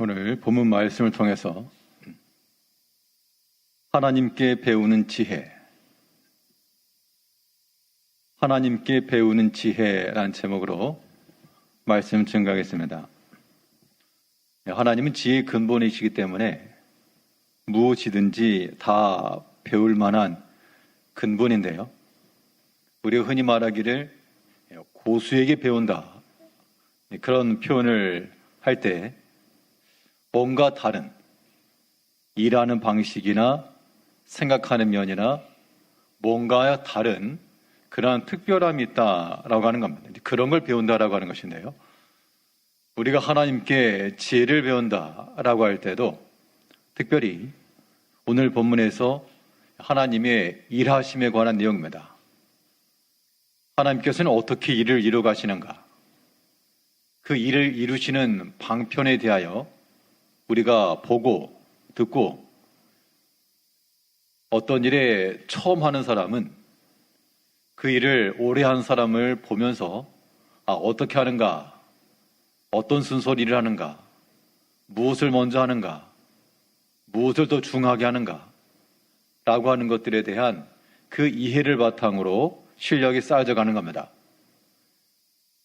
오늘 본문 말씀을 통해서 하나님께 배우는 지혜, 하나님께 배우는 지혜라는 제목으로 말씀 증가하겠습니다. 하나님은 지혜의 근본이시기 때문에 무엇이든지 다 배울 만한 근본인데요. 우리가 흔히 말하기를 고수에게 배운다, 그런 표현을 할 때 뭔가 다른 일하는 방식이나 생각하는 면이나 뭔가 다른 그러한 특별함이 있다라고 하는 겁니다. 그런 걸 배운다라고 하는 것인데요. 우리가 하나님께 지혜를 배운다라고 할 때도 특별히 오늘 본문에서 하나님의 일하심에 관한 내용입니다. 하나님께서는 어떻게 일을 이루어 가시는가? 그 일을 이루시는 방편에 대하여 우리가 보고 듣고, 어떤 일에 처음 하는 사람은 그 일을 오래 한 사람을 보면서 어떻게 하는가, 어떤 순서로 일을 하는가, 무엇을 먼저 하는가, 무엇을 더 중요하게 하는가 라고 하는 것들에 대한 그 이해를 바탕으로 실력이 쌓여져 가는 겁니다.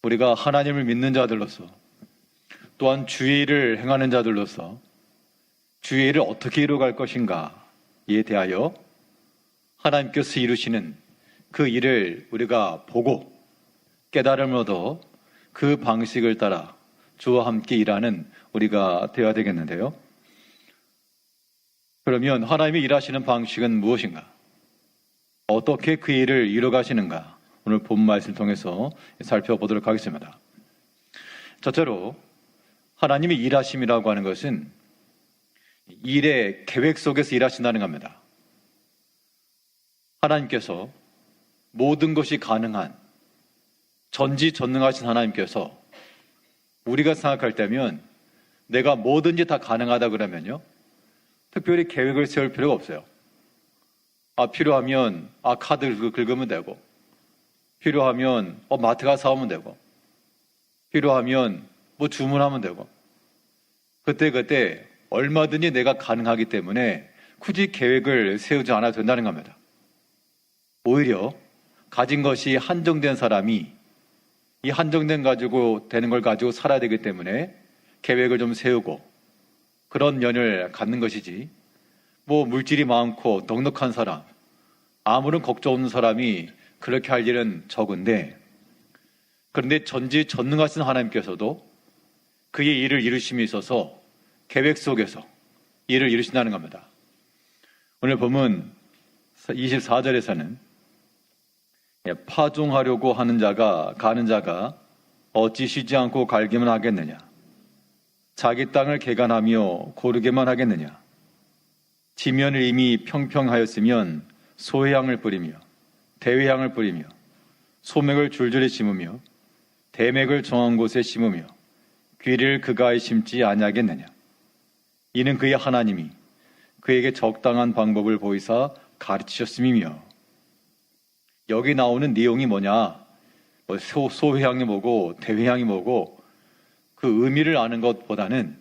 우리가 하나님을 믿는 자들로서, 또한 주의 일을 행하는 자들로서 주의 일을 어떻게 이루어갈 것인가에 대하여 하나님께서 이루시는 그 일을 우리가 보고 깨달음을 얻어 그 방식을 따라 주와 함께 일하는 우리가 되어야 되겠는데요. 그러면 하나님이 일하시는 방식은 무엇인가? 어떻게 그 일을 이루어가시는가? 오늘 본 말씀을 통해서 살펴보도록 하겠습니다. 첫째로 하나님의 일하심이라고 하는 것은 일의 계획 속에서 일하신다는 겁니다. 하나님께서 모든 것이 가능한 전지전능하신 하나님께서 우리가 생각할 때면 내가 뭐든지 다 가능하다 그러면요, 특별히 계획을 세울 필요가 없어요. 필요하면 카드 긁으면 되고, 필요하면 마트 가서 사오면 되고, 필요하면 주문하면 되고, 그때 얼마든지 내가 가능하기 때문에 굳이 계획을 세우지 않아도 된다는 겁니다. 오히려 가진 것이 한정된 사람이 이 한정된 가지고 되는 걸 가지고 살아야 되기 때문에 계획을 좀 세우고 그런 면을 갖는 것이지, 물질이 많고 넉넉한 사람, 아무런 걱정 없는 사람이 그렇게 할 일은 적은데, 그런데 전지전능하신 하나님께서도 그의 일을 이루심에 있어서 계획 속에서 일을 이루신다는 겁니다. 오늘 보면 24절에서는 파종하려고 가는 자가 어찌 쉬지 않고 갈기만 하겠느냐? 자기 땅을 개간하며 고르게만 하겠느냐? 지면을 이미 평평하였으면 소회향을 뿌리며 대회향을 뿌리며 소맥을 줄줄이 심으며 대맥을 정한 곳에 심으며 귀를 그가에 심지 아니하겠느냐? 이는 그의 하나님이 그에게 적당한 방법을 보이사 가르치셨음이며. 여기 나오는 내용이 뭐냐? 소회향이 뭐고 대회향이 뭐고 그 의미를 아는 것보다는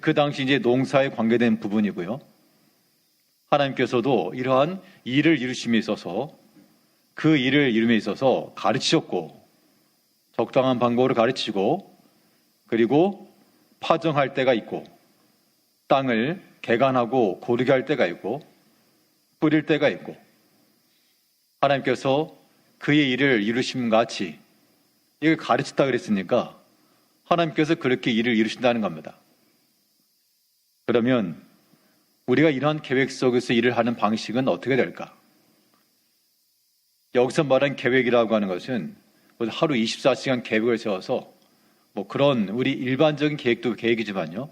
그 당시 이제 농사에 관계된 부분이고요. 하나님께서도 이러한 일을 이루심에 있어서 그 일을 이룸에 있어서 가르치셨고, 적당한 방법으로 가르치고, 그리고 파종할 때가 있고, 땅을 개간하고 고르게 할 때가 있고, 뿌릴 때가 있고, 하나님께서 그의 일을 이루심 같이 이걸 가르쳤다 그랬으니까 하나님께서 그렇게 일을 이루신다는 겁니다. 그러면 우리가 이러한 계획 속에서 일을 하는 방식은 어떻게 될까? 여기서 말한 계획이라고 하는 것은 하루 24시간 계획을 세워서 그런 우리 일반적인 계획도 계획이지만요,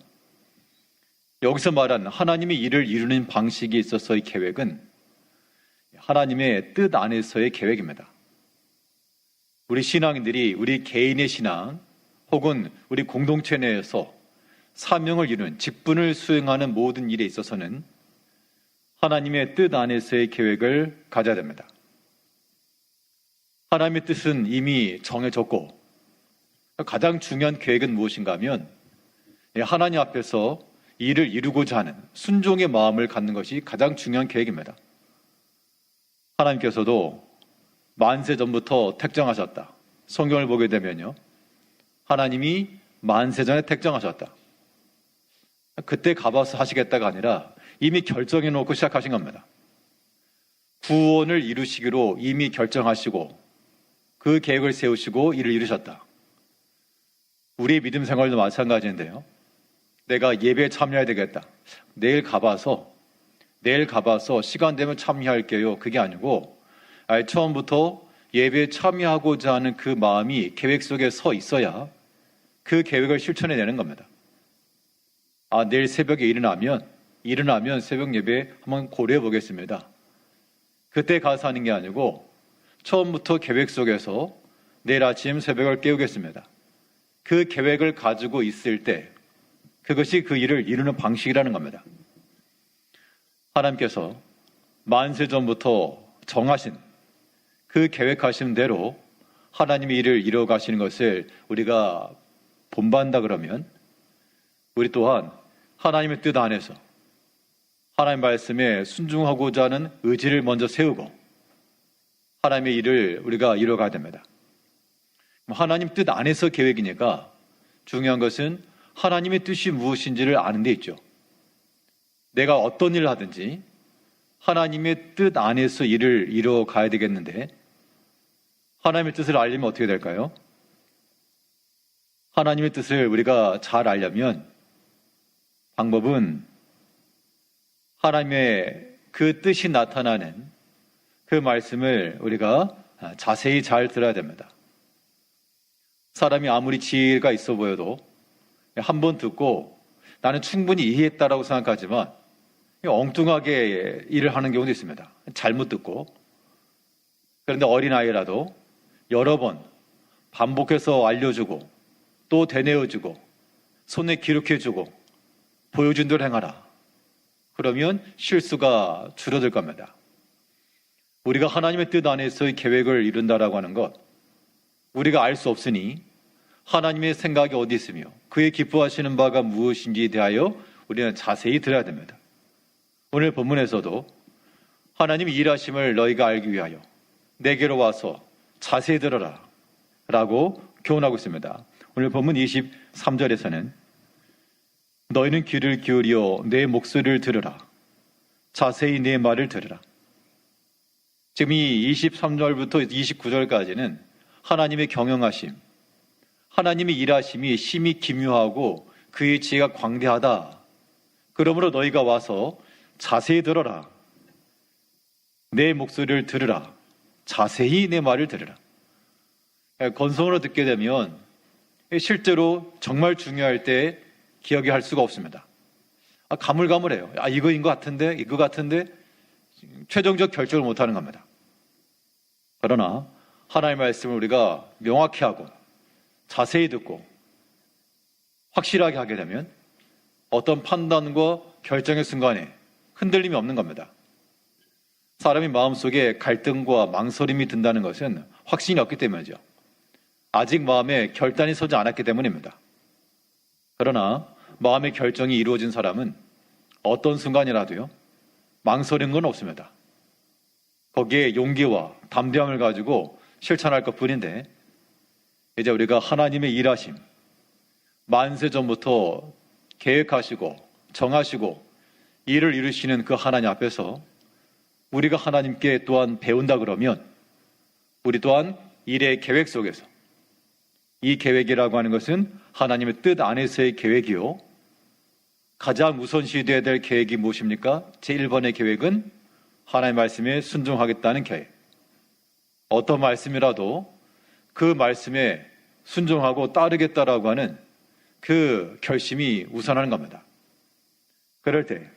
여기서 말한 하나님의 일을 이루는 방식에 있어서의 계획은 하나님의 뜻 안에서의 계획입니다. 우리 신앙인들이 우리 개인의 신앙 혹은 우리 공동체 내에서 사명을 이루는 직분을 수행하는 모든 일에 있어서는 하나님의 뜻 안에서의 계획을 가져야 됩니다. 하나님의 뜻은 이미 정해졌고, 가장 중요한 계획은 무엇인가 하면 하나님 앞에서 일을 이루고자 하는 순종의 마음을 갖는 것이 가장 중요한 계획입니다. 하나님께서도 만세 전부터 택정하셨다. 성경을 보게 되면요, 하나님이 만세 전에 택정하셨다. 그때 가봐서 하시겠다가 아니라 이미 결정해 놓고 시작하신 겁니다. 구원을 이루시기로 이미 결정하시고 그 계획을 세우시고 일을 이루셨다. 우리의 믿음 생활도 마찬가지인데요. 내가 예배에 참여해야 되겠다. 내일 가봐서 시간 되면 참여할게요. 그게 아니고 처음부터 예배에 참여하고자 하는 그 마음이 계획 속에 서 있어야 그 계획을 실천해내는 겁니다. 내일 새벽에 일어나면 새벽 예배 한번 고려해 보겠습니다. 그때 가서 하는 게 아니고 처음부터 계획 속에서 내일 아침 새벽을 깨우겠습니다. 그 계획을 가지고 있을 때 그것이 그 일을 이루는 방식이라는 겁니다. 하나님께서 만세 전부터 정하신 그 계획하신 대로 하나님의 일을 이루어가시는 것을 우리가 본받는다 그러면 우리 또한 하나님의 뜻 안에서 하나님 말씀에 순종하고자 하는 의지를 먼저 세우고 하나님의 일을 우리가 이루어가야 됩니다. 하나님 뜻 안에서 계획이니까 중요한 것은 하나님의 뜻이 무엇인지를 아는 데 있죠. 내가 어떤 일을 하든지 하나님의 뜻 안에서 일을 이루어가야 되겠는데 하나님의 뜻을 알려면 어떻게 될까요? 하나님의 뜻을 우리가 잘 알려면 방법은 하나님의 그 뜻이 나타나는 그 말씀을 우리가 자세히 잘 들어야 됩니다. 사람이 아무리 지혜가 있어 보여도 한 번 듣고 나는 충분히 이해했다라고 생각하지만 엉뚱하게 일을 하는 경우도 있습니다. 잘못 듣고. 그런데 어린아이라도 여러 번 반복해서 알려주고 또 되뇌어주고 손에 기록해주고 보여준 대로 행하라. 그러면 실수가 줄어들 겁니다. 우리가 하나님의 뜻 안에서의 계획을 이룬다라고 하는 것, 우리가 알 수 없으니 하나님의 생각이 어디 있으며 그의 기뻐하시는 바가 무엇인지에 대하여 우리는 자세히 들어야 됩니다. 오늘 본문에서도 하나님의 일하심을 너희가 알기 위하여 내게로 와서 자세히 들어라 라고 교훈하고 있습니다. 오늘 본문 23절에서는 너희는 귀를 기울여 내 목소리를 들으라. 자세히 내 말을 들으라. 지금 이 23절부터 29절까지는 하나님의 경영하심, 하나님의 일하심이 심히 기묘하고 그의 지혜가 광대하다. 그러므로 너희가 와서 자세히 들어라. 내 목소리를 들으라. 자세히 내 말을 들으라. 건성으로 듣게 되면 실제로 정말 중요할 때 기억이 할 수가 없습니다. 가물가물해요. 이거인 것 같은데, 이거 같은데 최종적 결정을 못하는 겁니다. 그러나 하나님의 말씀을 우리가 명확히 하고 자세히 듣고 확실하게 하게 되면 어떤 판단과 결정의 순간에 흔들림이 없는 겁니다. 사람이 마음속에 갈등과 망설임이 든다는 것은 확신이 없기 때문이죠. 아직 마음에 결단이 서지 않았기 때문입니다. 그러나 마음의 결정이 이루어진 사람은 어떤 순간이라도요, 망설인 건 없습니다. 거기에 용기와 담대함을 가지고 실천할 것 뿐인데, 이제 우리가 하나님의 일하심, 만세 전부터 계획하시고 정하시고 일을 이루시는 그 하나님 앞에서 우리가 하나님께 또한 배운다 그러면 우리 또한 일의 계획 속에서, 이 계획이라고 하는 것은 하나님의 뜻 안에서의 계획이요, 가장 우선시되어야 될 계획이 무엇입니까? 제1번의 계획은 하나님의 말씀에 순종하겠다는 계획. 어떤 말씀이라도 그 말씀에 순종하고 따르겠다라고 하는 그 결심이 우선하는 겁니다. 그럴 때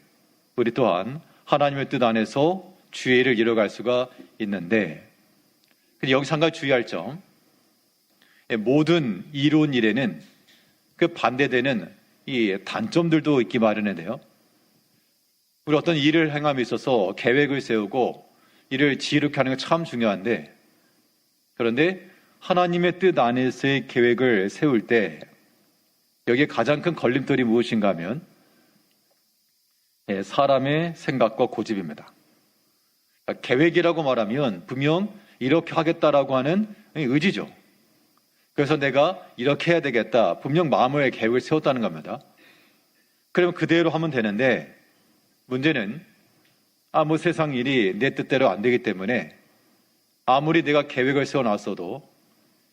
우리 또한 하나님의 뜻 안에서 주의 일을 이뤄갈 수가 있는데, 근데 여기서 한 가지 주의할 점, 모든 이로운 일에는 그 반대되는 이 단점들도 있기 마련인데요. 우리 어떤 일을 행함에 있어서 계획을 세우고 일을 지혜롭게 하는 건 참 중요한데, 그런데 하나님의 뜻 안에서의 계획을 세울 때 여기에 가장 큰 걸림돌이 무엇인가 하면 사람의 생각과 고집입니다. 그러니까 계획이라고 말하면 분명 이렇게 하겠다라고 하는 의지죠. 그래서 내가 이렇게 해야 되겠다. 분명 마음의 계획을 세웠다는 겁니다. 그러면 그대로 하면 되는데 문제는 뭐 세상 일이 내 뜻대로 안 되기 때문에 아무리 내가 계획을 세워놨어도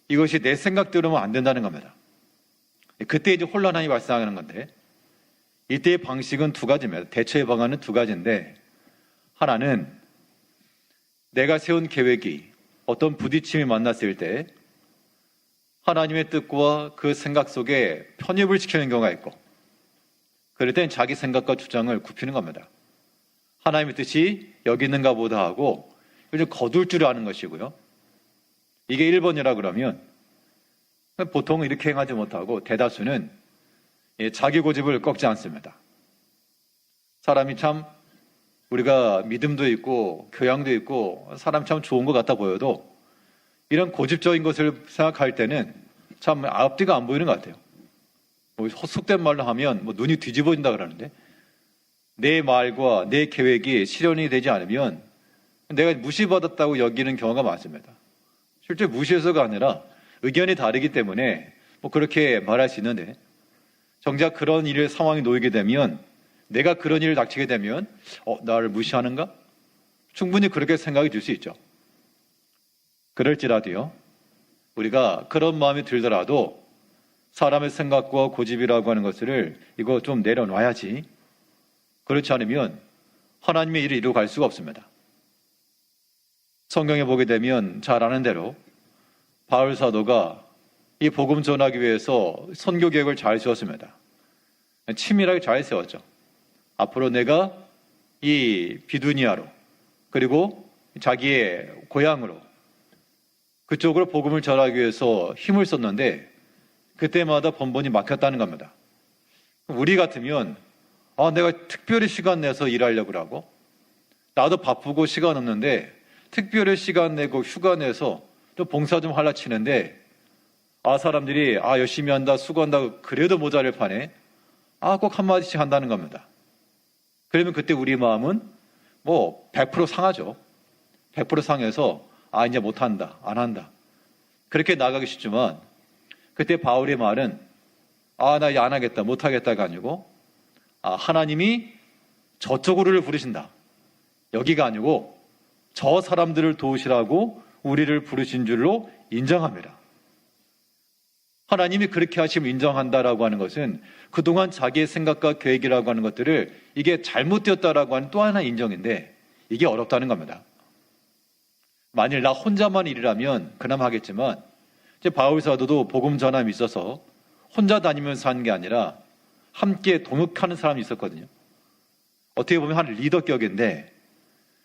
이것이 내 생각대로면 안 된다는 겁니다. 그때 이제 혼란이 발생하는 건데 이때의 방식은 두 가지입니다. 대처의 방안은 두 가지인데 하나는 내가 세운 계획이 어떤 부딪힘이 만났을 때 하나님의 뜻과 그 생각 속에 편입을 시키는 경우가 있고 그럴 땐 자기 생각과 주장을 굽히는 겁니다. 하나님의 뜻이 여기 있는가 보다 하고 이걸 거둘 줄 아는 것이고요. 이게 1번이라 그러면 보통 이렇게 행하지 못하고 대다수는 자기 고집을 꺾지 않습니다. 사람이 참 우리가 믿음도 있고 교양도 있고 사람 참 좋은 것 같아 보여도 이런 고집적인 것을 생각할 때는 참 앞뒤가 안 보이는 것 같아요. 속된 말로 하면 눈이 뒤집어진다 그러는데 내 말과 내 계획이 실현이 되지 않으면 내가 무시받았다고 여기는 경우가 많습니다. 실제 무시해서가 아니라 의견이 다르기 때문에 그렇게 말할 수 있는데 정작 그런 일의 상황이 놓이게 되면 내가 그런 일을 닥치게 되면 나를 무시하는가? 충분히 그렇게 생각이 들 수 있죠. 그럴지라도요. 우리가 그런 마음이 들더라도 사람의 생각과 고집이라고 하는 것을 이거 좀 내려놔야지. 그렇지 않으면 하나님의 일을 이루어 갈 수가 없습니다. 성경에 보게 되면 잘 아는 대로 바울 사도가 이 복음 전하기 위해서 선교 계획을 잘 세웠습니다. 치밀하게 잘 세웠죠. 앞으로 내가 이 비두니아로 그리고 자기의 고향으로 그쪽으로 복음을 전하기 위해서 힘을 썼는데 그때마다 번번이 막혔다는 겁니다. 우리 같으면 내가 특별히 시간 내서 일하려고 하고 나도 바쁘고 시간 없는데 특별히 시간 내고 휴가 내서 좀 봉사 좀 하려 치는데 사람들이 열심히 한다 수고한다 그래도 모자랄 판에 꼭 한마디씩 한다는 겁니다. 그러면 그때 우리 마음은 100% 상하죠. 100% 상해서 이제 못한다 안 한다 그렇게 나가기 쉽지만 그때 바울의 말은 나 이제 안 하겠다 못하겠다가 아니고 하나님이 저쪽으로를 부르신다 여기가 아니고 저 사람들을 도우시라고 우리를 부르신 줄로 인정합니다. 하나님이 그렇게 하시면 인정한다라고 하는 것은 그동안 자기의 생각과 계획이라고 하는 것들을 이게 잘못되었다라고 하는 또 하나의 인정인데 이게 어렵다는 겁니다. 만일 나 혼자만 일이라면 그나마 하겠지만 이제 바울 사도도 복음 전함이 있어서 혼자 다니면서 하는 게 아니라 함께 동역하는 사람이 있었거든요. 어떻게 보면 한 리더격인데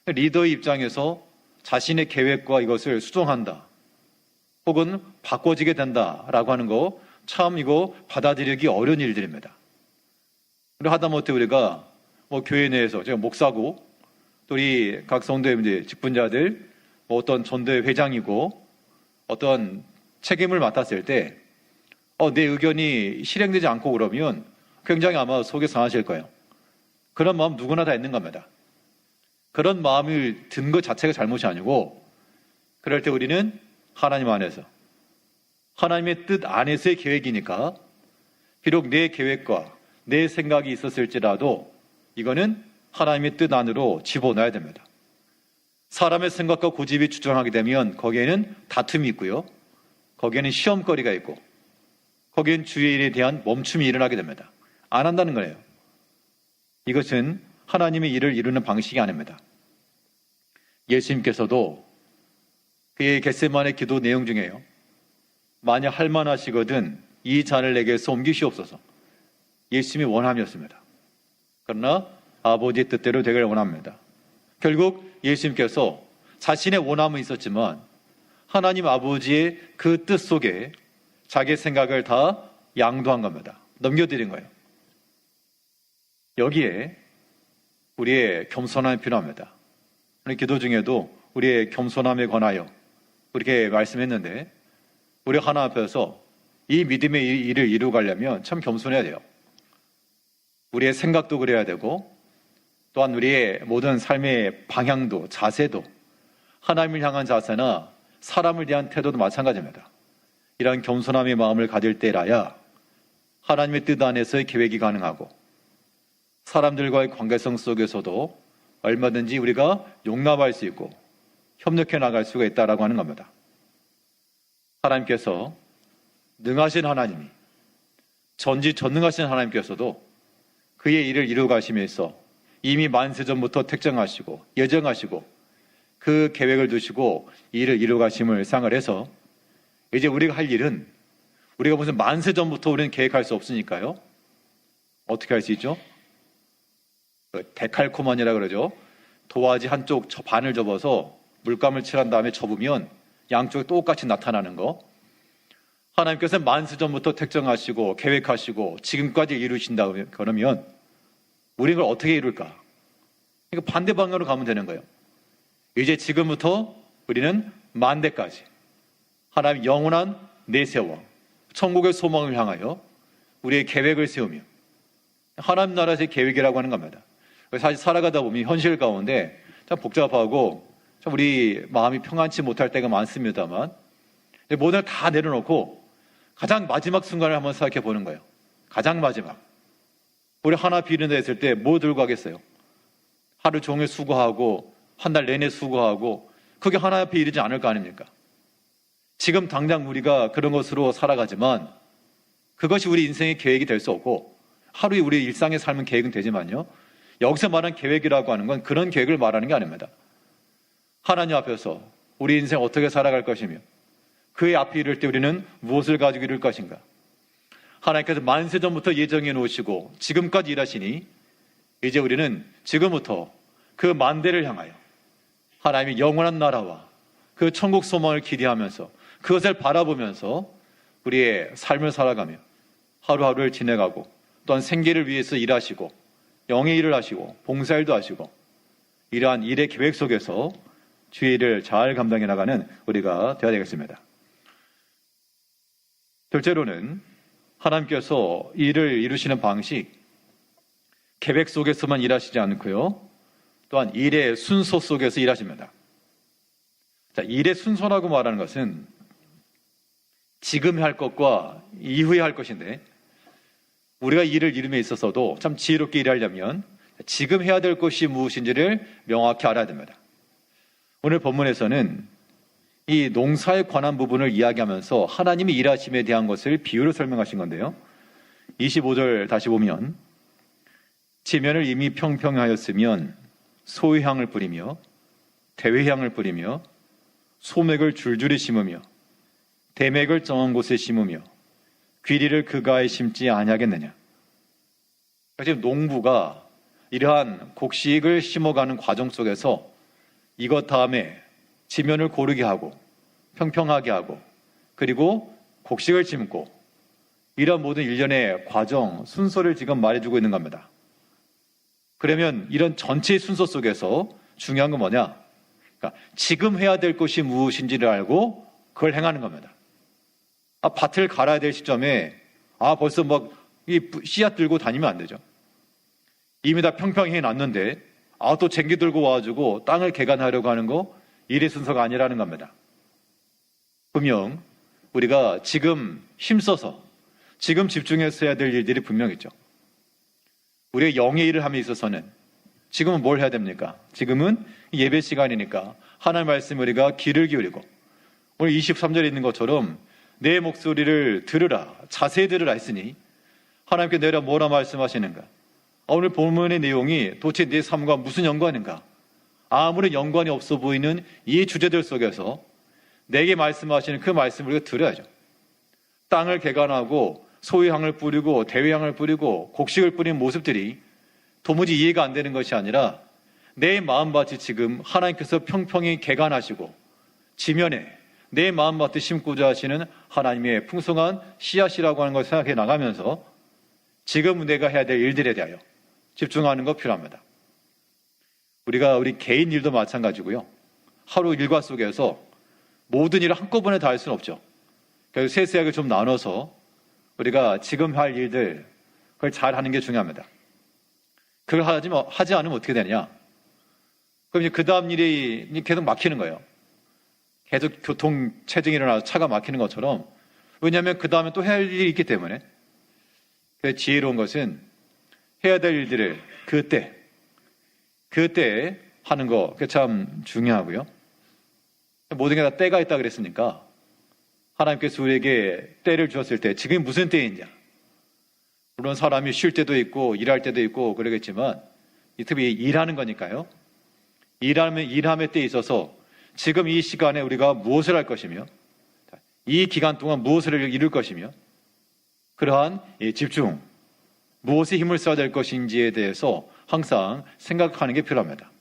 리더의 입장에서 자신의 계획과 이것을 수정한다 혹은 바꿔지게 된다라고 하는 거 참 이거 받아들이기 어려운 일들입니다. 그리고 하다못해 우리가 교회 내에서 제가 목사고 또 우리 각 성도의 직분자들 어떤 전도회 회장이고 어떤 책임을 맡았을 때 내 의견이 실행되지 않고 그러면 굉장히 아마 속이 상하실 거예요. 그런 마음 누구나 다 있는 겁니다. 그런 마음을 든 것 자체가 잘못이 아니고 그럴 때 우리는 하나님 안에서 하나님의 뜻 안에서의 계획이니까 비록 내 계획과 내 생각이 있었을지라도 이거는 하나님의 뜻 안으로 집어넣어야 됩니다. 사람의 생각과 고집이 주장하게 되면 거기에는 다툼이 있고요. 거기에는 시험거리가 있고 거기에는 주의 일에 대한 멈춤이 일어나게 됩니다. 안 한다는 거예요. 이것은 하나님의 일을 이루는 방식이 아닙니다. 예수님께서도 그의 겟세마네 기도 내용 중에요. 만약 할만하시거든 이 잔을 내게서 옮기시옵소서. 예수님이 원함이었습니다. 그러나 아버지의 뜻대로 되기를 원합니다. 결국 예수님께서 자신의 원함은 있었지만 하나님 아버지의 그 뜻 속에 자기의 생각을 다 양도한 겁니다. 넘겨드린 거예요. 여기에 우리의 겸손함이 필요합니다. 우리 기도 중에도 우리의 겸손함에 관하여 이렇게 말씀했는데 우리 하나님 앞에서 이 믿음의 일을 이루가려면 참 겸손해야 돼요. 우리의 생각도 그래야 되고 또한 우리의 모든 삶의 방향도 자세도 하나님을 향한 자세나 사람을 대한 태도도 마찬가지입니다. 이러한 겸손함의 마음을 가질 때라야 하나님의 뜻 안에서의 계획이 가능하고 사람들과의 관계성 속에서도 얼마든지 우리가 용납할 수 있고 협력해 나갈 수가 있다라고 하는 겁니다. 하나님께서 능하신 하나님이 전지전능하신 하나님께서도 그의 일을 이루어 가심에서 이미 만세전부터 택정하시고 예정하시고 그 계획을 두시고 일을 이루어 가심을 상을 해서 이제 우리가 할 일은 우리가 무슨 만세전부터 우리는 계획할 수 없으니까요. 어떻게 할 수 있죠? 데칼코마니라 그러죠. 도화지 한쪽 반을 접어서 물감을 칠한 다음에 접으면 양쪽이 똑같이 나타나는 거. 하나님께서 만세전부터 택정하시고 계획하시고 지금까지 이루신다 그러면 우리가 그걸 어떻게 이룰까? 그러니까 반대 방향으로 가면 되는 거예요. 이제 지금부터 우리는 만대까지 하나님 영원한 내세워 천국의 소망을 향하여 우리의 계획을 세우며 하나님 나라의 계획이라고 하는 겁니다. 사실 살아가다 보면 현실 가운데 참 복잡하고 참 우리 마음이 평안치 못할 때가 많습니다만 모든 걸 다 내려놓고 가장 마지막 순간을 한번 생각해 보는 거예요. 가장 마지막. 우리 하나 비린다 했을 때 뭐 들고 가겠어요? 하루 종일 수고하고 한 달 내내 수고하고 그게 하나 앞에 이르지 않을 거 아닙니까? 지금 당장 우리가 그런 것으로 살아가지만 그것이 우리 인생의 계획이 될 수 없고 하루에 우리 일상의 삶은 계획은 되지만요. 여기서 말하는 계획이라고 하는 건 그런 계획을 말하는 게 아닙니다. 하나님 앞에서 우리 인생 어떻게 살아갈 것이며 그의 앞에 이를 때 우리는 무엇을 가지고 이룰 것인가? 하나님께서 만세전부터 예정해 놓으시고 지금까지 일하시니 이제 우리는 지금부터 그 만대를 향하여 하나님의 영원한 나라와 그 천국 소망을 기대하면서 그것을 바라보면서 우리의 삶을 살아가며 하루하루를 지내가고 또한 생계를 위해서 일하시고 영의 일을 하시고 봉사일도 하시고 이러한 일의 계획 속에서 주의 일을 잘 감당해 나가는 우리가 되어야 되겠습니다. 둘째로는 하나님께서 일을 이루시는 방식, 계획 속에서만 일하시지 않고요. 또한 일의 순서 속에서 일하십니다. 자, 일의 순서라고 말하는 것은 지금 할 것과 이후에 할 것인데 우리가 일을 이룸에 있어서도 참 지혜롭게 일하려면 지금 해야 될 것이 무엇인지를 명확히 알아야 됩니다. 오늘 본문에서는 이 농사에 관한 부분을 이야기하면서 하나님이 일하심에 대한 것을 비유로 설명하신 건데요. 25절 다시 보면 지면을 이미 평평하였으면 소향을 뿌리며 대회향을 뿌리며 소맥을 줄줄이 심으며 대맥을 정한 곳에 심으며 귀리를 그가에 심지 아니하겠느냐. 지금 농부가 이러한 곡식을 심어가는 과정 속에서 이것 다음에 지면을 고르게 하고 평평하게 하고 그리고 곡식을 심고 이런 모든 일련의 과정, 순서를 지금 말해주고 있는 겁니다. 그러면 이런 전체의 순서 속에서 중요한 건 뭐냐? 그러니까 지금 해야 될 것이 무엇인지를 알고 그걸 행하는 겁니다. 밭을 갈아야 될 시점에 벌써 막 이 씨앗 들고 다니면 안 되죠. 이미 다 평평히 해놨는데 또 쟁기 들고 와가지고 땅을 개간하려고 하는 거 일의 순서가 아니라는 겁니다. 분명 우리가 지금 힘써서 지금 집중해서 해야 될 일들이 분명 있죠. 우리가 영의 일을 함에 있어서는 지금은 뭘 해야 됩니까? 지금은 예배 시간이니까 하나님의 말씀 우리가 귀를 기울이고 오늘 23절에 있는 것처럼 내 목소리를 들으라, 자세히 들으라 했으니 하나님께 내가 뭐라 말씀하시는가? 오늘 본문의 내용이 도대체 내 삶과 무슨 연관인가? 아무런 연관이 없어 보이는 이 주제들 속에서 내게 말씀하시는 그 말씀을 우리가 들어야죠. 땅을 개간하고 소유향을 뿌리고 대외향을 뿌리고 곡식을 뿌리는 모습들이 도무지 이해가 안 되는 것이 아니라 내 마음밭이 지금 하나님께서 평평히 개간하시고 지면에 내 마음밭에 심고자 하시는 하나님의 풍성한 씨앗이라고 하는 것을 생각해 나가면서 지금 내가 해야 될 일들에 대하여 집중하는 것 필요합니다. 우리가 우리 개인 일도 마찬가지고요. 하루 일과 속에서 모든 일을 한꺼번에 다 할 수는 없죠. 그래서 세세하게 좀 나눠서 우리가 지금 할 일들, 그걸 잘 하는 게 중요합니다. 그걸 하지 않으면 어떻게 되느냐? 그럼 이제 그 다음 일이 계속 막히는 거예요. 계속 교통 체증이 일어나서 차가 막히는 것처럼. 왜냐하면 그 다음에 또 해야 할 일이 있기 때문에. 그래서 지혜로운 것은 해야 될 일들을 그때 하는 거, 그게 참 중요하고요. 모든 게 다 때가 있다 그랬으니까 하나님께서 우리에게 때를 주었을 때 지금이 무슨 때이냐. 물론 사람이 쉴 때도 있고 일할 때도 있고 그러겠지만 특히 일하는 거니까요. 일함의 때에 있어서 지금 이 시간에 우리가 무엇을 할 것이며 이 기간 동안 무엇을 이룰 것이며 그러한 집중, 무엇에 힘을 써야 될 것인지에 대해서 항상 생각하는 게 필요합니다.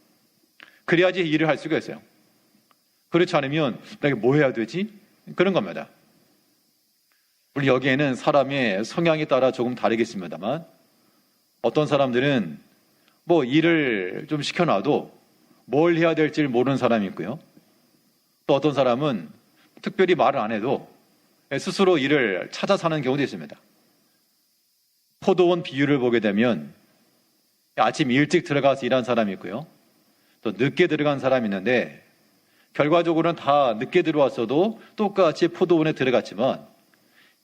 그래야지 일을 할 수가 있어요. 그렇지 않으면 내가 뭐 해야 되지? 그런 겁니다. 물론 여기에는 사람의 성향에 따라 조금 다르겠습니다만 어떤 사람들은 뭐 일을 좀 시켜놔도 뭘 해야 될지 모르는 사람이 있고요. 또 어떤 사람은 특별히 말을 안 해도 스스로 일을 찾아 사는 경우도 있습니다. 포도원 비유를 보게 되면 아침 일찍 들어가서 일한 사람이 있고요. 또 늦게 들어간 사람이 있는데 결과적으로는 다 늦게 들어왔어도 똑같이 포도원에 들어갔지만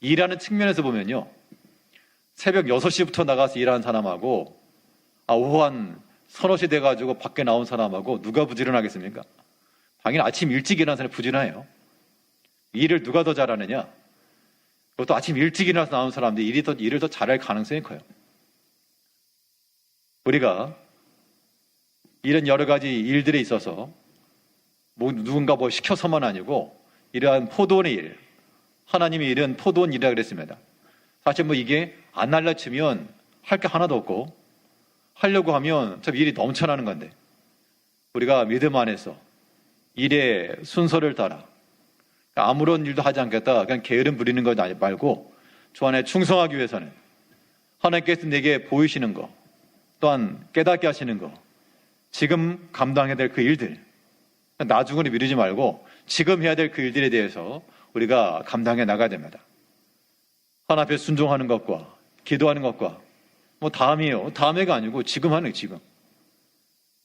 일하는 측면에서 보면요. 새벽 6시부터 나가서 일하는 사람하고 오후 한 서너 시 돼가지고 밖에 나온 사람하고 누가 부지런하겠습니까? 당연히 아침 일찍 일어나는 사람이 부지런해요. 일을 누가 더 잘하느냐? 그것도 아침 일찍 일어나서 나온 사람들이 일을 더 잘할 가능성이 커요. 우리가 이런 여러 가지 일들에 있어서 누군가 뭐 시켜서만 아니고 이러한 포도원의 일, 하나님이 이런 포도원 일이라고 그랬습니다. 사실 뭐 이게 안 날라치면 할 게 하나도 없고 하려고 하면 참 일이 넘쳐나는 건데 우리가 믿음 안에서 일의 순서를 따라 아무런 일도 하지 않겠다 그냥 게으름 부리는 것 말고 주 안에 충성하기 위해서는 하나님께서 내게 보이시는 것 또한 깨닫게 하시는 것 지금 감당해야 될 그 일들 나중으로 미루지 말고 지금 해야 될 그 일들에 대해서 우리가 감당해 나가야 됩니다. 하나님 앞에 순종하는 것과 기도하는 것과 뭐 다음이에요. 다음에가 아니고 지금 하는 거예요. 지금.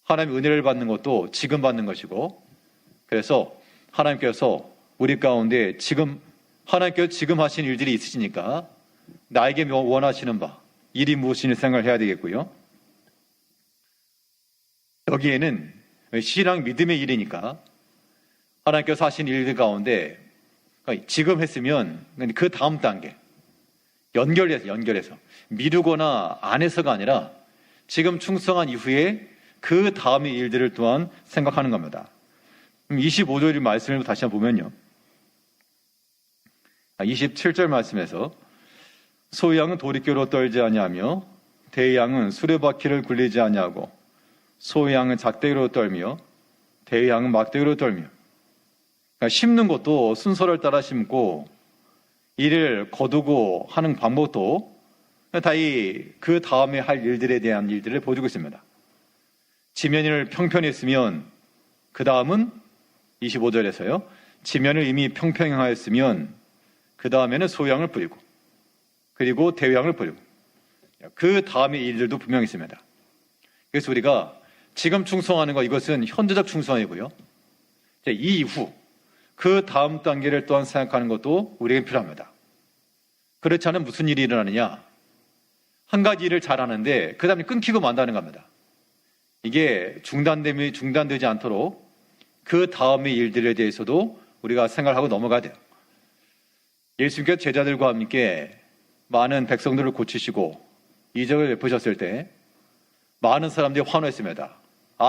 하나님의 은혜를 받는 것도 지금 받는 것이고 그래서 하나님께서 우리 가운데 하나님께서 지금 하신 일들이 있으시니까 나에게 원하시는 바 일이 무엇인지 생각을 해야 되겠고요. 여기에는 신앙 믿음의 일이니까 하나님께서 하신 일들 가운데 지금 했으면 그 다음 단계 연결해서 미루거나 안 해서가 아니라 지금 충성한 이후에 그 다음의 일들을 또한 생각하는 겁니다. 25절 말씀을 다시 한번 보면요. 27절 말씀에서 소양은 도리깨로 떨지 아니하며 대양은 수레바퀴를 굴리지 아니하고 소양은 작대기로 떨며 대양은 막대기로 떨며 그러니까 심는 것도 순서를 따라 심고 일을 거두고 하는 방법도 다 그 다음에 할 일들에 대한 일들을 보여주고 있습니다. 지면을 평평히 했으면 그 다음은 25절에서요. 지면을 이미 평평히 하였으면 그 다음에는 소양을 뿌리고 그리고 대양을 뿌리고 그 다음의 일들도 분명히 있습니다. 그래서 우리가 지금 충성하는 것 이것은 현재적 충성이고요. 이 이후 그 다음 단계를 또한 생각하는 것도 우리에게 필요합니다. 그렇지 않으면 무슨 일이 일어나느냐? 한 가지 일을 잘하는데 그 다음에 끊기고 만다는 겁니다. 이게 중단되지 않도록 그 다음의 일들에 대해서도 우리가 생각하고 넘어가야 돼요. 예수님께서 제자들과 함께 많은 백성들을 고치시고 이적을 베푸셨을 때 많은 사람들이 환호했습니다.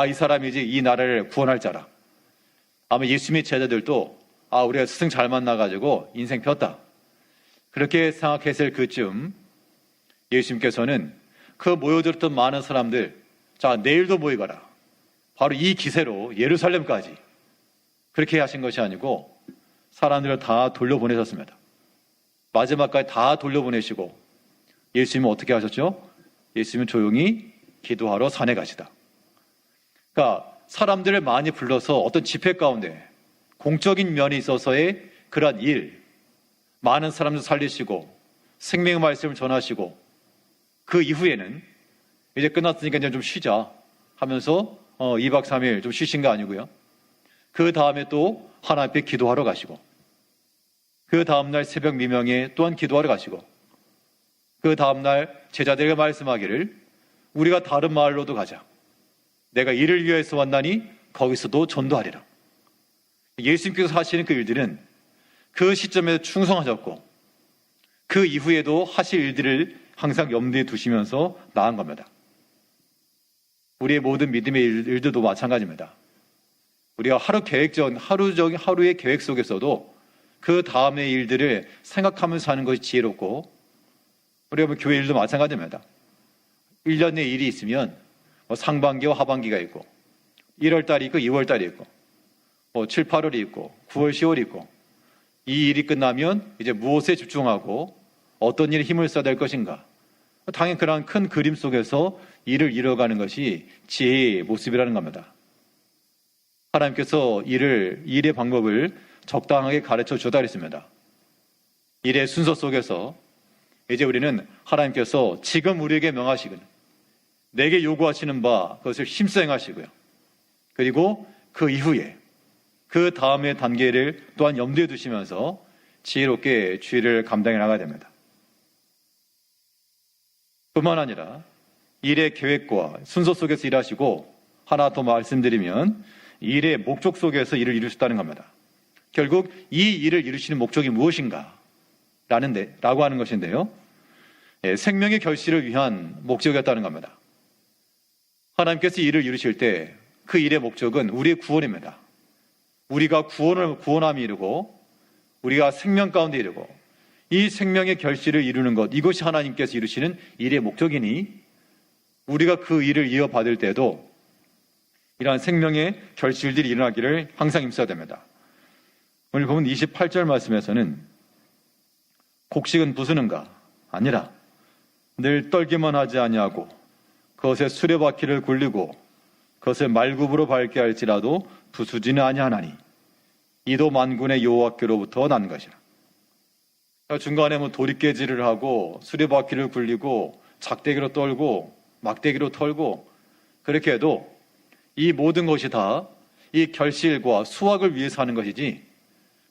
이 사람이지 이 나라를 구원할 자라. 아마 예수님의 제자들도 우리가 스승 잘 만나가지고 인생 폈다. 그렇게 생각했을 그쯤 예수님께서는 그 모여들었던 많은 사람들 내일도 모이거라. 바로 이 기세로 예루살렘까지 그렇게 하신 것이 아니고 사람들을 다 돌려보내셨습니다. 마지막까지 다 돌려보내시고 예수님은 어떻게 하셨죠? 예수님은 조용히 기도하러 산에 가시다. 그러니까 사람들을 많이 불러서 어떤 집회 가운데 공적인 면에 있어서의 그러한 일, 많은 사람들 살리시고 생명의 말씀을 전하시고 그 이후에는 이제 끝났으니까 이제 좀 쉬자 하면서 2박 3일 좀 쉬신 거 아니고요. 그 다음에 또 하나님 앞에 기도하러 가시고 그 다음날 새벽 미명에 또한 기도하러 가시고 그 다음날 제자들에게 말씀하기를 우리가 다른 마을로도 가자. 내가 이를 위해서 왔나니 거기서도 전도하리라. 예수님께서 하시는 그 일들은 그 시점에 충성하셨고 그 이후에도 하실 일들을 항상 염두에 두시면서 나아간 겁니다. 우리의 모든 믿음의 일들도 마찬가지입니다. 우리가 하루의 계획 속에서도 그 다음의 일들을 생각하면서 하는 것이 지혜롭고 우리가 교회 일도 마찬가지입니다. 1년에 일이 있으면 상반기와 하반기가 있고 1월달이 있고 2월달이 있고 7, 8월이 있고 9월, 10월이 있고 이 일이 끝나면 이제 무엇에 집중하고 어떤 일에 힘을 써야 될 것인가. 당연히 그러한 큰 그림 속에서 일을 이뤄가는 것이 지혜의 모습이라는 겁니다. 하나님께서 일의 방법을 적당하게 가르쳐 주다 그랬습니다. 일의 순서 속에서 이제 우리는 하나님께서 지금 우리에게 명하시거든 내게 요구하시는 바 그것을 힘써 행하시고요. 그리고 그 이후에 그 다음의 단계를 또한 염두에 두시면서 지혜롭게 주의를 감당해 나가야 됩니다. 뿐만 아니라 일의 계획과 순서 속에서 일하시고 하나 더 말씀드리면 일의 목적 속에서 일을 이루셨다는 겁니다. 결국 이 일을 이루시는 목적이 무엇인가 라고 하는 것인데요. 생명의 결실을 위한 목적이었다는 겁니다. 하나님께서 일을 이루실 때 그 일의 목적은 우리의 구원입니다. 우리가 구원함이 이루고 우리가 생명 가운데 이루고 이 생명의 결실을 이루는 것 이것이 하나님께서 이루시는 일의 목적이니 우리가 그 일을 이어받을 때도 이러한 생명의 결실들이 일어나기를 항상 힘써야 됩니다. 오늘 보면 28절 말씀에서는 곡식은 부수는가? 아니라 늘 떨기만 하지 아니하고 그것에 수레바퀴를 굴리고 그것을 말굽으로 밟게 할지라도 부수지는 아니하나니 이도 만군의 여호와께로부터 난 것이라. 중간에 도리깨질을 하고 수레바퀴를 굴리고 작대기로 떨고 막대기로 털고 그렇게 해도 이 모든 것이 다 이 결실과 수확을 위해서 하는 것이지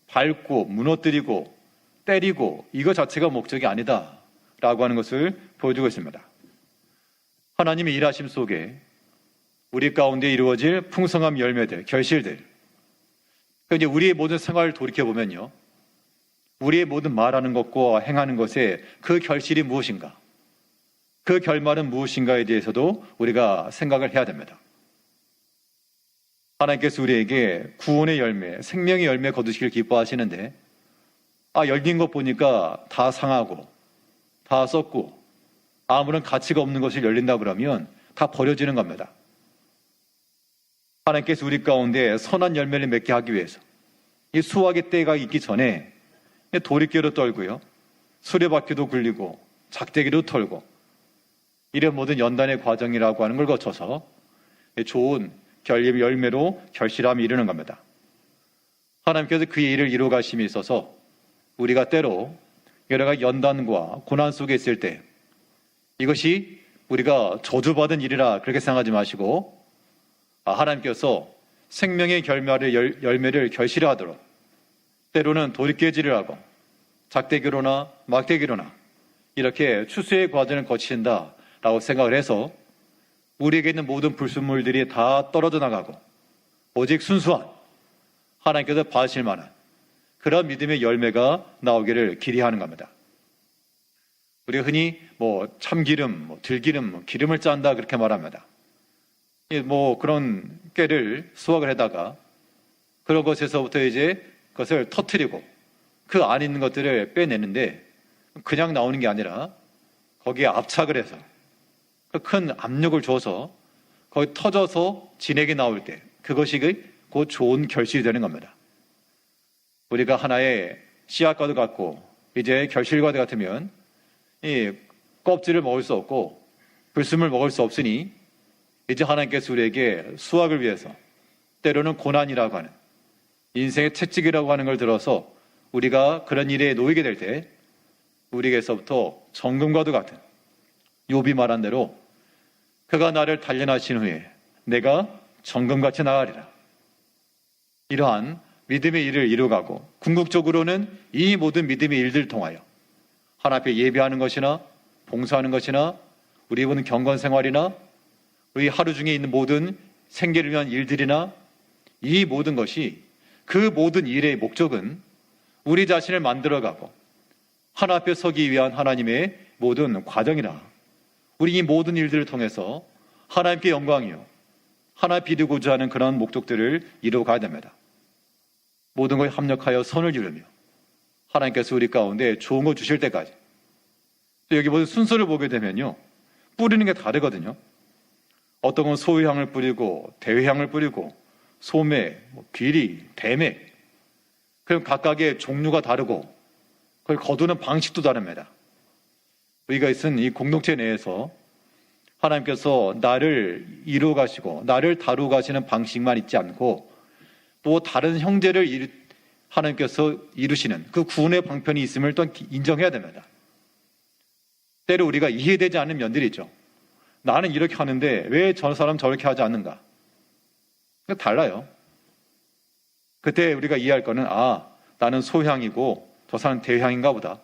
밟고 무너뜨리고 때리고 이거 자체가 목적이 아니다 라고 하는 것을 보여주고 있습니다. 하나님의 일하심 속에 우리 가운데 이루어질 풍성한 열매들, 결실들 이제 우리의 모든 생활을 돌이켜보면요 우리의 모든 말하는 것과 행하는 것에 그 결실이 무엇인가 그 결말은 무엇인가에 대해서도 우리가 생각을 해야 됩니다. 하나님께서 우리에게 구원의 열매, 생명의 열매 거두시길 기뻐하시는데 열린 것 보니까 다 상하고 다 썩고 아무런 가치가 없는 것을 열린다 그러면 다 버려지는 겁니다. 하나님께서 우리 가운데 선한 열매를 맺게 하기 위해서 이 수확의 때가 있기 전에 도리깨로 떨고요 수레바퀴도 굴리고 작대기도 털고 이런 모든 연단의 과정이라고 하는 걸 거쳐서 좋은 열매로 결실함이 이르는 겁니다. 하나님께서 그 일을 이루어 가심에 있어서 우리가 때로 여러 가지 연단과 고난 속에 있을 때 이것이 우리가 저주받은 일이라 그렇게 생각하지 마시고 하나님께서 생명의 열매를 결실하도록 때로는 도리깨질을 하고 작대기로나 막대기로나 이렇게 추수의 과정을 거친다라고 생각을 해서 우리에게 있는 모든 불순물들이 다 떨어져 나가고 오직 순수한 하나님께서 받으실 만한 그런 믿음의 열매가 나오기를 기대하는 겁니다. 우리가 흔히 참기름, 들기름, 기름을 짠다 그렇게 말합니다. 그런 깨를 수확을 해다가 그런 것에서부터 이제 그것을 터뜨리고 그 안에 있는 것들을 빼내는데 그냥 나오는 게 아니라 거기에 압착을 해서 큰 압력을 줘서 거기 터져서 진액이 나올 때 그것이 곧 좋은 결실이 되는 겁니다. 우리가 하나의 씨앗과도 같고 이제 결실과도 같으면 이 껍질을 먹을 수 없고 불순을 먹을 수 없으니 이제 하나님께서 우리에게 수확을 위해서 때로는 고난이라고 하는 인생의 채찍이라고 하는 걸 들어서 우리가 그런 일에 놓이게 될 때 우리에게서부터 정금과도 같은 욥이 말한 대로 그가 나를 단련하신 후에 내가 정금같이 나가리라. 이러한 믿음의 일을 이루어가고 궁극적으로는 이 모든 믿음의 일들을 통하여 하나님 앞에 예배하는 것이나 봉사하는 것이나 우리 보는 경건 생활이나 우리 하루 중에 있는 모든 생계를 위한 일들이나 이 모든 것이 그 모든 일의 목적은 우리 자신을 만들어가고 하나님 앞에 서기 위한 하나님의 모든 과정이라 우리 이 모든 일들을 통해서 하나님께 영광이요 하나님 비르고자 하는 그런 목적들을 이루어가야 됩니다. 모든 것에 합력하여 선을 이루며 하나님께서 우리 가운데 좋은 거 주실 때까지. 여기 모든 순서를 보게 되면요 뿌리는 게 다르거든요. 어떤 건 소유향을 뿌리고 대회향을 뿌리고 소매, 귀리, 대맥 그럼 각각의 종류가 다르고 그걸 거두는 방식도 다릅니다. 우리가 있은 이 공동체 내에서 하나님께서 나를 이루어 가시고 나를 다루어 가시는 방식만 있지 않고 또 다른 형제를 하나님께서 이루시는 그 구원의 방편이 있음을 또 인정해야 됩니다. 때로 우리가 이해되지 않는 면들이 있죠. 나는 이렇게 하는데 왜 저 사람 저렇게 하지 않는가? 달라요. 그때 우리가 이해할 거는 나는 소향이고 저 사람은 대향인가 보다.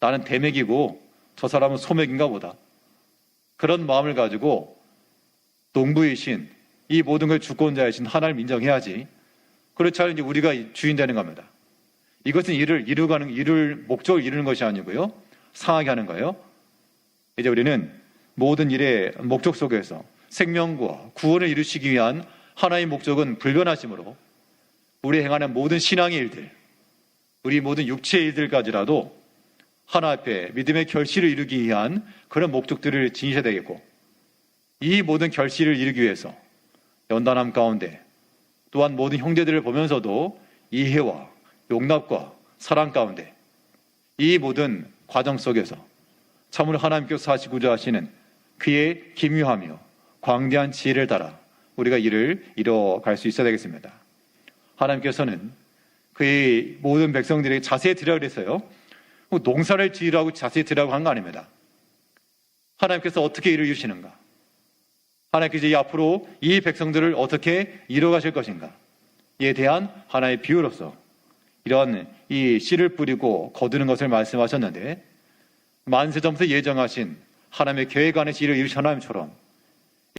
나는 대맥이고 저 사람은 소맥인가 보다. 그런 마음을 가지고 농부이신 이 모든 걸 주권자이신 하나님을 인정해야지. 그렇지 않으면 이제 우리가 주인 되는 겁니다. 이것은 이룰 목적을 이루는 것이 아니고요. 상하게 하는 거예요. 이제 우리는 모든 일의 목적 속에서 생명과 구원을 이루시기 위한 하나의 목적은 불변하심으로 우리 행하는 모든 신앙의 일들, 우리 모든 육체의 일들까지라도 하나 앞에 믿음의 결실을 이루기 위한 그런 목적들을 지니셔야 되겠고 이 모든 결실을 이루기 위해서 연단함 가운데 또한 모든 형제들을 보면서도 이해와 용납과 사랑 가운데 이 모든 과정 속에서 참으로 하나님께서 하시고자 하시는 그의 기묘하며 광대한 지혜를 따라 우리가 일을 이뤄갈 수 있어야 되겠습니다. 하나님께서는 그의 모든 백성들에게 자세히 드리라고 그랬어요. 농사를 지으라고 자세히 드리라고 한 거 아닙니다. 하나님께서 어떻게 일을 이루시는가? 하나님께서 앞으로 이 백성들을 어떻게 이뤄가실 것인가? 이에 대한 하나의 비유로서 이런 이 씨를 뿌리고 거두는 것을 말씀하셨는데 만세전부터 예정하신 하나님의 계획 안에서 일을 이루신 하나님처럼